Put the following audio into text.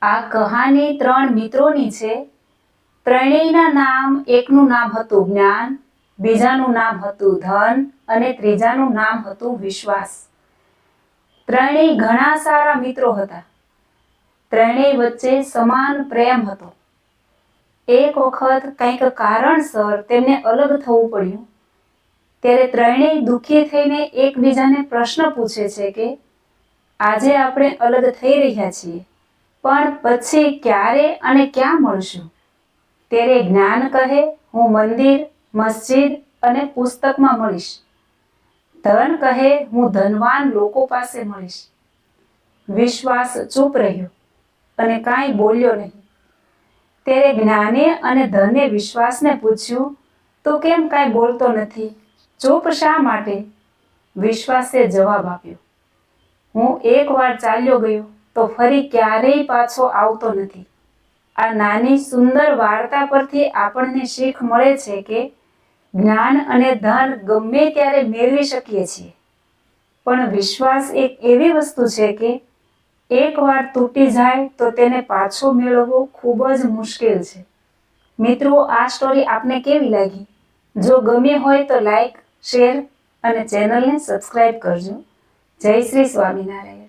આ કહાની ત્રણ મિત્રોની છે. ત્રણેયના નામ, એકનું નામ હતું જ્ઞાન, બીજાનું નામ હતું ધન અને ત્રીજાનું નામ હતું વિશ્વાસ. ત્રણેય ઘણા સારા મિત્રો હતા. ત્રણેય વચ્ચે સમાન પ્રેમ હતો. એક વખત કંઈક કારણસર તેમને અલગ થવું પડ્યું. ત્યારે ત્રણેય દુઃખી થઈને એકબીજાને પ્રશ્ન પૂછે છે કે આજે આપણે અલગ થઈ રહ્યા છીએ, પણ પછી ક્યારે અને ક્યાં મળશું? ત્યારે જ્ઞાન કહે, હું મંદિર, મસ્જિદ અને પુસ્તકમાં મળીશ. ધન કહે, હું ધનવાન લોકો પાસે મળીશ. વિશ્વાસ ચૂપ રહ્યો અને કાંઈ બોલ્યો નહીં. ત્યારે જ્ઞાને અને ધને વિશ્વાસને પૂછ્યું, તો કેમ કાંઈ બોલતો નથી? ચૂપ શા માટે? વિશ્વાસે જવાબ આપ્યો, હું એકવાર ચાલ્યો ગયો તો ફરી ક્યારેય પાછો આવતો નથી. આ નાની સુંદર વાર્તા પરથી આપણને શીખ મળે છે કે જ્ઞાન અને ધન ગમે ત્યારે મેળવી શકીએ છીએ, પણ વિશ્વાસ એક એવી વસ્તુ છે કે એકવાર તૂટી જાય તો તેને પાછો મેળવવો ખૂબ જ મુશ્કેલ છે. મિત્રો, આ સ્ટોરી આપને કેવી લાગી? જો ગમી હોય તો લાઈક, શેર અને ચેનલને સબસ્ક્રાઈબ કરજો. જય શ્રી સ્વામિનારાયણ.